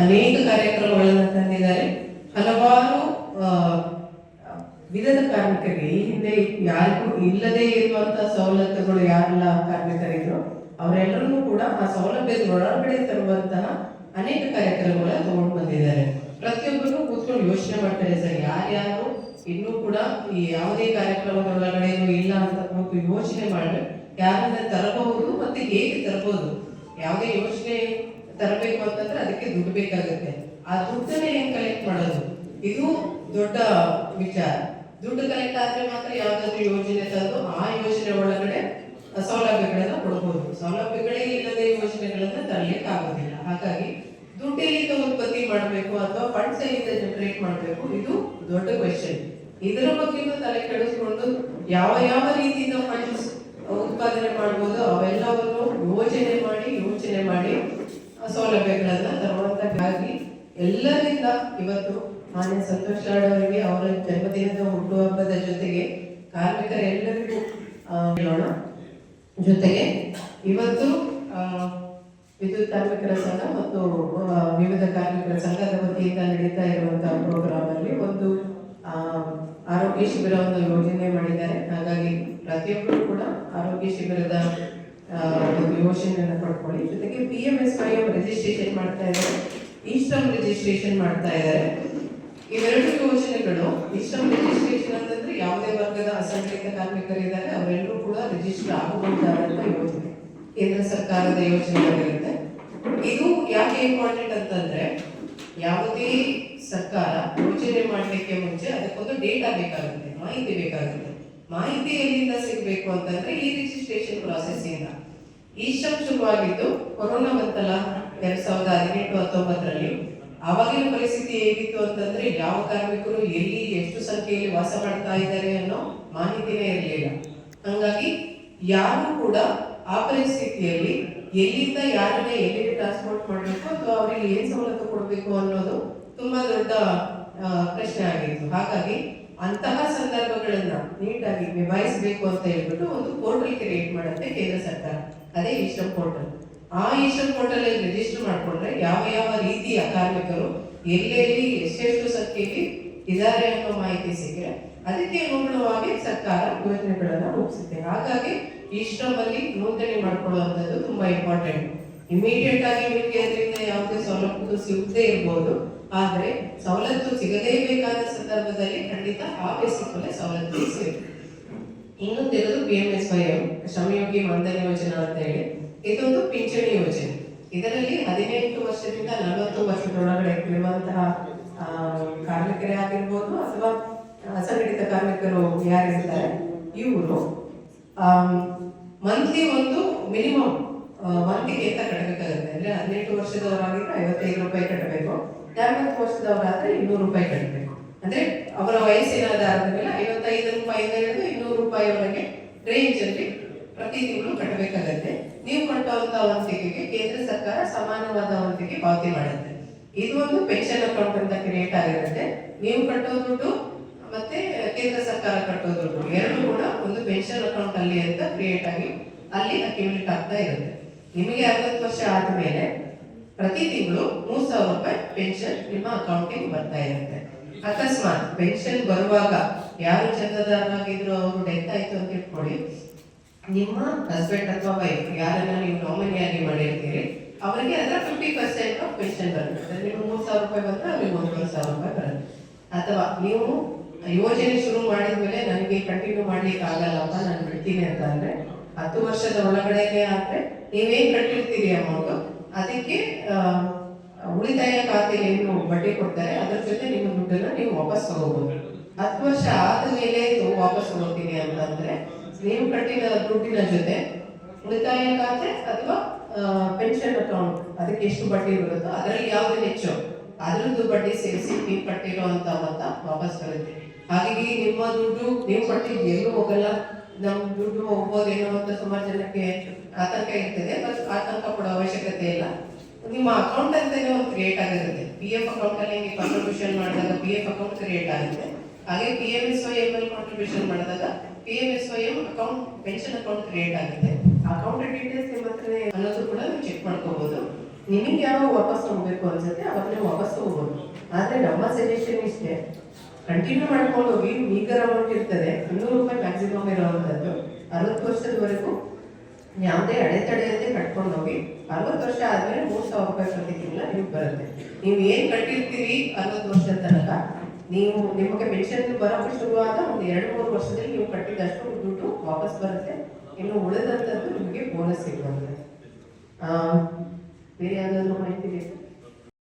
ಅನೇಕ ಕಾರ್ಯಕ್ರಮಗಳನ್ನು ತಂದಿದ್ದಾರೆ. ಹಲವಾರು ವಿಧದ ಕಾರ್ಮಿಕರಿಗೆ ಈ ಹಿಂದೆ ಯಾರಿಗೂ ಇಲ್ಲದೆ ಇರುವಂತಹ ಸವಲತ್ತುಗಳು ಯಾರೆಲ್ಲ ಕಾರ್ಮಿಕರಿದ್ರು ಅವರೆಲ್ಲರೂ ಕೂಡ ಆ ಸೌಲಭ್ಯದ ಒಳಗಡೆ ತರುವಂತಹ ಅನೇಕ ಕಾರ್ಯಕ್ರಮಗಳನ್ನ ತಗೊಂಡು ಬಂದಿದ್ದಾರೆ. ಪ್ರತಿಯೊಬ್ಬರು ಕೂತ್ಕೊಂಡು ಯೋಚನೆ ಮಾಡ್ತಾರೆ, ಸರ್ ಯಾರ್ಯಾರು ಇನ್ನೂ ಕೂಡ ಈ ಯಾವುದೇ ಕಾರ್ಯಕ್ರಮದೊಳಗಡೆ ಇಲ್ಲ ಅಂತ ಕೂತು ಯೋಚನೆ ಮಾಡಿ ಯಾರನ್ನ ತರಬಹುದು ಮತ್ತೆ ಹೇಗೆ ತರಬಹುದು. ಯಾವುದೇ ಯೋಚನೆ ತರಬೇಕು ಅಂತಂದ್ರೆ ಅದಕ್ಕೆ ದುಡ್ಡು ಬೇಕಾಗುತ್ತೆ. ಆ ದುಡ್ಡನ್ನೇ ಹೆಂಗ್ ಕಲೆಕ್ಟ್ ಮಾಡೋದು, ಇದು ದೊಡ್ಡ ವಿಚಾರ. ದುಡ್ಡು ಕಲೆಕ್ಟ್ ಆದ್ರೆ ಮಾತ್ರ ಯಾವ್ದಾದ್ರು ಯೋಜನೆ ತಂದು ಆ ಯೋಜನೆ ಒಳಗಡೆ ಸೌಲಭ್ಯಗಳನ್ನ ಕೊಡಬಹುದು. ಸೌಲಭ್ಯಗಳೇ ಇಲ್ಲದೆ ಯೋಜನೆಗಳನ್ನ ತರಲಿಕ್ಕೆ ಆಗೋದಿಲ್ಲ. ಹಾಗಾಗಿ ದುಡ್ಡಿನಿಂದ ಉತ್ಪತ್ತಿ ಮಾಡಬೇಕು ಅಥವಾ ಫಂಡ್ಸ್ ಎಲ್ಲಿಂದ ಜನರೇಟ್ ಮಾಡಬೇಕು, ಇದು ದೊಡ್ಡ ಕ್ವೆಶ್ಚನ್. ಇದರ ಬಗ್ಗೆ ತಲೆ ಕೆಡಿಸ್ಕೊಂಡು ಯಾವ ಯಾವ ರೀತಿಯಿಂದ ಫಂಡ್ಸ್ ಉತ್ಪಾದನೆ ಮಾಡಬಹುದು ಅವೆಲ್ಲವನ್ನು ಯೋಚನೆ ಮಾಡಿ ಸೌಲಭ್ಯಗಳನ್ನ ತರುವಂತಾಗಿ ಎಲ್ಲರಿಂದ ಇವತ್ತು ಮಾನ್ಯ ಸಂತೋಷ್ ಲಾಡ್ ಅವರಿಗೆ ಅವರ ಜನ್ಮದಿನದ ಹುಟ್ಟುಹಬ್ಬದ ಜೊತೆಗೆ ಕಾರ್ಮಿಕರೆಲ್ಲರಿಗೂ ಹೇಳೋಣ. ಜೊತೆಗೆ ಇವತ್ತು ವಿದ್ಯುತ್ ಕಾರ್ಮಿಕರ ಸಂಘ ಮತ್ತು ವಿವಿಧ ಕಾರ್ಮಿಕರ ಸಂಘದ ವತಿಯಿಂದ ನಡೀತಾ ಇರುವಂತಹ ಪ್ರೋಗ್ರಾಮ್ ಅಲ್ಲಿ ಒಂದು ಆರೋಗ್ಯ ಶಿಬಿರವನ್ನು ಯೋಜನೆ ಮಾಡಿದ್ದಾರೆ. ಹಾಗಾಗಿ ಪ್ರತಿಯೊಬ್ಬರು ಕೂಡ ಆರೋಗ್ಯ ಶಿಬಿರದ ಒಂದು ಯೋಜನೆಯನ್ನು ಪಡ್ಕೊಳ್ಳಿ. ಜೊತೆಗೆ PMSYM ರಿಜಿಸ್ಟ್ರೇಷನ್ ಮಾಡ್ತಾ ಇದ್ದಾರೆ, ಇಶ್ರಮ್ ರಿಜಿಸ್ಟ್ರೇಷನ್ ಮಾಡ್ತಾ ಇದ್ದಾರೆ. ಇವೆರಡು ಯೋಜನೆಗಳು, ಇಶ್ರಮ್ ರಿಜಿಸ್ಟ್ರೇಷನ್ ಅಂತಂದ್ರೆ ಯಾವುದೇ ವರ್ಗದ ಅಸಂಘಟಿತ ಕಾರ್ಮಿಕರಿದ್ದಾರೆ ಅವರೆಲ್ಲರೂ ಕೂಡ ರಿಜಿಸ್ಟರ್ ಆಗಬಹುದಾದಂತ ಯೋಜನೆ, ಕೇಂದ್ರ ಸರ್ಕಾರದ ಯೋಜನೆಗಳಿರುತ್ತೆ. ಇದು ಯಾಕೆ ಇಂಪಾರ್ಟೆಂಟ್ ಅಂತಂದ್ರೆ ಯಾವುದೇ ಸರ್ಕಾರ ಯೋಜನೆ ಮಾಡಲಿಕ್ಕೆ ಮುಂಚೆ ಅದಕ್ಕೊಂದು ಡೇಟಾ ಬೇಕಾಗುತ್ತೆ, ಮಾಹಿತಿ ಬೇಕಾಗುತ್ತೆ. ಮಾಹಿತಿ ಎಲ್ಲಿಂದ ಸಿಗಬೇಕು ಅಂತಂದ್ರೆ ಈ ರಿಜಿಸ್ಟ್ರೇಷನ್ ಪ್ರಾಸೆಸ್ ಇಂದ. ಈ ಶ್ರಮ್ ಶುರುವಾಗಿದ್ದು ಕೊರೋನಾ ಬಂತಲ್ಲ 2018-19ರಲ್ಲಿ. ಆವಾಗಿನ ಪರಿಸ್ಥಿತಿ ಹೇಗಿತ್ತು ಅಂತಂದ್ರೆ ಯಾವ ಕಾರ್ಮಿಕರು ಎಲ್ಲಿ ಎಷ್ಟು ಸಂಖ್ಯೆಯಲ್ಲಿ ವಾಸ ಮಾಡ್ತಾ ಇದ್ದಾರೆ ಅನ್ನೋ ಮಾಹಿತಿನೇ ಇರಲಿಲ್ಲ. ಹಂಗಾಗಿ ಯಾರು ಕೂಡ ಆ ಪರಿಸ್ಥಿತಿಯಲ್ಲಿ ಎಲ್ಲಿಂದ ಯಾರನ್ನ ಎಲ್ಲಿಗೆ ಟ್ರಾನ್ಸ್ಪೋರ್ಟ್ ಮಾಡಬೇಕು ಅಥವಾ ಅವರಿಗೆ ಏನ್ ಸವಲತ್ತು ಕೊಡಬೇಕು ಅನ್ನೋದು ತುಂಬಾ ದೊಡ್ಡ ಪ್ರಶ್ನೆ ಆಗಿತ್ತು. ಹಾಗಾಗಿ ಅಂತಹ ಸಂದರ್ಭಗಳನ್ನ ನೀಟಾಗಿ ನಿಭಾಯಿಸಬೇಕು ಅಂತ ಹೇಳ್ಬಿಟ್ಟು ಒಂದು ಪೋರ್ಟಲ್ ಕ್ರಿಯೇಟ್ ಮಾಡುತ್ತೆ ಕೇಂದ್ರ ಸರ್ಕಾರ, ಅದೇ ಇಶ್ರಮ್ ಪೋರ್ಟಲ್. ಆ ಇಶ್ರಮ್ ಪೋರ್ಟಲ್ ಅಲ್ಲಿ ರಿಜಿಸ್ಟರ್ ಮಾಡ್ಕೊಂಡ್ರೆ ಯಾವ ಯಾವ ರೀತಿಯ ಕಾರ್ಮಿಕರು ಎಲ್ಲೆಲ್ಲಿ ಎಷ್ಟೆಷ್ಟು ಸಂಖ್ಯೆಯಲ್ಲಿ ಇದ್ದಾರೆ ಅನ್ನೋ ಮಾಹಿತಿ ಸಿಕ್ಕರೆ ಅದಕ್ಕೆ ಅನುಗುಣವಾಗಿ ಸರ್ಕಾರ ಯೋಜನೆಗಳನ್ನ ರೂಪಿಸುತ್ತೆ. ಹಾಗಾಗಿ ಇಶ್ರಮ್ ಅಲ್ಲಿ ನೋಂದಣಿ ಮಾಡ್ಕೊಳ್ಳುವಂಥದ್ದು ತುಂಬಾ ಇಂಪಾರ್ಟೆಂಟ್. ಇಮಿಡಿಯೇಟ್ ಆಗಿ ನಿಮಗೆ ಅದರಿಂದ ಯಾವುದೇ ಸವಲತ್ತು ಸಿಗದೇ ಇರ್ಬೋದು, ಆದ್ರೆ ಸವಲತ್ತು ಸಿಗದೇ ಬೇಕಾದ ಸಂದರ್ಭದಲ್ಲಿ ಖಂಡಿತ ಆ ಬೇಸಿಕಲ್ಲೇ ಸವಲತ್ತು ಸಿಗುತ್ತೆ. ಇನ್ನೊಂದಿರೋದು PMSYM ಶ್ರಮಯೋಗಿ ಮಾನ್ಧನ್ ಯೋಜನಾ ಅಂತ ಹೇಳಿ, ಇದೊಂದು ಪಿಂಚಣಿ ಯೋಜನೆ. ಇದರಲ್ಲಿ 18 ವರ್ಷದಿಂದ 40 ವರ್ಷದೊಳಗಡೆ ಇರುವಂತಹ ಕಾರ್ಮಿಕರೇ ಆಗಿರ್ಬೋದು ಅಥವಾ ಅಸಂಘಟಿತ ಕಾರ್ಮಿಕರು ಯಾರಿರ್ತಾರೆ ಇವರು ಮಂತ್ಲಿ ಒಂದು ಮಿನಿಮಮ್ ಮಂತ್ಲಿಗೆ ಅಂತ ಕಟ್ಟಬೇಕಾಗುತ್ತೆ. ಅಂದ್ರೆ 18 ವರ್ಷದವರಾಗಿದ್ರೆ 55 ರೂಪಾಯಿ ಕಟ್ಟಬೇಕು, 40 ವರ್ಷದವರಾದ್ರೆ 200 ರೂಪಾಯಿ ಕಟ್ಟಬೇಕು. ಅಂದ್ರೆ ಅವರ ವಯಸ್ಸಿನ ಆಧಾರದ ಮೇಲೆ 55 ರೂಪಾಯಿಂದ ಹಿಡಿದು 200 ರೂಪಾಯಿವರೆಗೆ ರೇಂಜ್ ಅಲ್ಲಿ ಪ್ರತಿ ತಿಂಗಳು ಕಟ್ಟಬೇಕಾಗತ್ತೆ. ನೀವು ಕಟ್ಟುವಂತ ವಂತಿಗೆಗೆ ಕೇಂದ್ರ ಸರ್ಕಾರ ಸಮಾನವಾದ ವಂತಿಗೆ ಪಾವತಿ ಮಾಡುತ್ತೆ. ಇದು ಒಂದು ಪೆನ್ಷನ್ ಅಕೌಂಟ್ ಅಂತ ಕ್ರಿಯೇಟ್ ಆಗಿರುತ್ತೆ. ನೀವು ಕಟ್ಟೋ ದುಡ್ಡು ಮತ್ತೆ ಕೇಂದ್ರ ಸರ್ಕಾರ ಕಟ್ಟೋ ದುಡ್ಡು ಎರಡು ಕೂಡ ಒಂದು ಪೆನ್ಷನ್ ಅಕೌಂಟ್ ಅಲ್ಲಿ ಅಂತ ಕ್ರಿಯೇಟ್ ಆಗಿ ಅಲ್ಲಿ ಅಕ್ಯುಮುಲೇಟ್ ಆಗ್ತಾ ಇರುತ್ತೆ. ನಿಮಗೆ 60 ವರ್ಷ ಆದ್ಮೇಲೆ ಪ್ರತಿ ತಿಂಗಳು 3000 ರೂಪಾಯಿ ಪೆನ್ಷನ್ ನಿಮ್ಮ ಅಕೌಂಟಿಗೆ ಬರ್ತಾ ಇರುತ್ತೆ. ಅಕಸ್ಮಾತ್ ಪೆನ್ಷನ್ ಬರುವಾಗ ಯಾರು ಚಂದಾದಾರರಾಗಿದ್ರು ಅವರು ಡೆತ್ ಆಯ್ತು ಅಂತ ಇಟ್ಕೊಳ್ಳಿ, ನಿಮ್ಮ ಹಸ್ಬೆಂಡ್ ಅಥವಾ ವೈಫ್ ಯಾರನ್ನ ನೀವು ನಾಮಿನಿಯಾಗಿ ಮಾಡಿರ್ತೀರಿ ಅವರಿಗೆ ಅದರ 50% ಆಫ್ ಪೆನ್ಷನ್ ಬರುತ್ತೆ. ನೀವು 3000 ರೂಪಾಯಿ ಬಂದ್ರೆ ಅವ್ರಿಗೆ 1000 ರೂಪಾಯಿ ಬರುತ್ತೆ. ಅಥವಾ ನೀವು ಯೋಜನೆ ಶುರು ಮಾಡಿದ್ಮೇಲೆ ನನಗೆ ಕಂಟಿನ್ಯೂ ಮಾಡ್ಲಿಕ್ಕೆ ಆಗಲ್ಲಪ್ಪ ನಾನು ಬಿಡ್ತೀನಿ ಅಂತ ಅಂದ್ರೆ 10 ವರ್ಷದ ಒಳಗಡೆನೆ ಆದ್ರೆ ನೀವೇನ್ ಕಟ್ಟಿರ್ತೀರಿ ಅಮೌಂಟ್ ಅದಕ್ಕೆ ಉಳಿತಾಯ ಖಾತೆಯಲ್ಲಿ ಏನು ಬಡ್ಡಿ ಕೊಡ್ತಾರೆ ಅದ್ರ ಜೊತೆ ನಿಮ್ಮ ದುಡ್ಡನ್ನ ನೀವು ವಾಪಸ್ ತಗೋಬಹುದು. 10 ವರ್ಷ ಆದ್ಮೇಲೆ ವಾಪಸ್ ತಗೋತೀನಿ ಅಂತಂದ್ರೆ ನೀವು ಕಟ್ಟಿದ ದುಡ್ಡಿನ ಜೊತೆ ಉಳಿತಾಯ ಖಾತೆ ಅಥವಾ ಪೆನ್ಷನ್ ಅಕೌಂಟ್ ಅದಕ್ಕೆ ಎಷ್ಟು ಬಡ್ಡಿ ಬರುತ್ತೋ ಅದರಲ್ಲಿ ಯಾವ್ದು ಹೆಚ್ಚು ಅದ್ರದ್ದು ಬಡ್ಡಿ ಸೇರಿಸಿ ನೀವು ಕಟ್ಟಿರುವಂತ ಮೊತ್ತ ವಾಪಸ್ ಬರುತ್ತೆ. ಹಾಗಾಗಿ ನಿಮ್ಮ ದುಡ್ಡು ನೀವು ಕಟ್ಟಿದ್ದು ಎಲ್ಲೂ ಹೋಗಲ್ಲ, ನಮ್ ದುಡ್ಡು ಹೋಗ್ಬೋದೇನೋ ಅಂತ ಸುಮಾರು ಜನಕ್ಕೆ ಆತಂಕ ಇರ್ತದೆ. ಬಟ್ ಆತಂಕ ಪಡೋ ಅವಶ್ಯಕತೆ ಇಲ್ಲ. ನಿಮ್ಮ ಅಕೌಂಟ್ ಅಂತಾನೆ ಒಂದು ಕ್ರಿಯೇಟ್ ಆಗಿರುತ್ತೆ. PF ಅಕೌಂಟ್ ಅಲ್ಲಿ ನೀವು ಕಾಂಟ್ರಿಬ್ಯೂಷನ್ ಮಾಡಿದಾಗ PF ಅಕೌಂಟ್ ಕ್ರಿಯೇಟ್ ಆಗುತ್ತೆ. ಹಾಗೆ PMSYM ಅಲ್ಲಿ ಕಾಂಟ್ರಿಬ್ಯೂಷನ್ ಮಾಡಿದಾಗ PMSYM account pension account create ಆಗುತ್ತೆ. ಅಕೌಂಟ್ ಡೀಟೇಲ್ಸ್ ನಿಮ್ಮ ಹತ್ರ ಅನ್ನೋದು ಕೂಡ ನೀವು ಚೆಕ್ ಮಾಡ್ಕೋಬಹುದು. ನಿಮಗೆ ಯಾವಾಗ ವಾಪಸ್ ಹೋಗ್ಬೇಕು ಅನ್ಸುತ್ತೆ ಅವಾಗ ನೀವು ವಾಪಸ್ ಹೋಗ್ಬೋದು. ಆದರೆ ನಮ್ಮ ಸಜೆಷನ್ ಇಷ್ಟೇ, ಕಂಟಿನ್ಯೂ ಮಾಡ್ಕೊಂಡು ಹೋಗಿ. ಮೀಗರ್ ಅಮೌಂಟ್ ಇರ್ತದೆ, 200 ರೂಪಾಯಿ ಮ್ಯಾಕ್ಸಿಮಮ್ ಇರುವಂಥದ್ದು. 60 ವರ್ಷದವರೆಗೂ ಯಾವುದೇ ಅಡೆತಡೆಯಂತೆ ಕಟ್ಕೊಂಡು ಹೋಗಿ. 60 ವರ್ಷ ಆದಮೇಲೆ 3,000 ರೂಪಾಯಿ ಪ್ರತಿ ತಿಂಗಳ ನಿಮ್ಗೆ ಬರುತ್ತೆ. ನೀವು ಏನು ಕಟ್ಟಿರ್ತೀರಿ 60 ವರ್ಷದ ತನಕ, ನೀವು ನಿಮಗೆ ಪೆನ್ಷನ್ ಬರೋಕ್ಕೆ ಶುರುವಾದ ಒಂದು 2-3 ವರ್ಷದಲ್ಲಿ ನೀವು ಕಟ್ಟಿದಷ್ಟು ದುಡ್ಡು ವಾಪಸ್ ಬರುತ್ತೆ. ಇನ್ನು ಉಳಿದಂಥದ್ದು ನಿಮಗೆ ಬೋನಸ್ ಸಿಗುವಂಥದ್ದು. ಬೇರೆ ಯಾವುದಾದ್ರು ಮಾಹಿತಿ ಬೇಕು?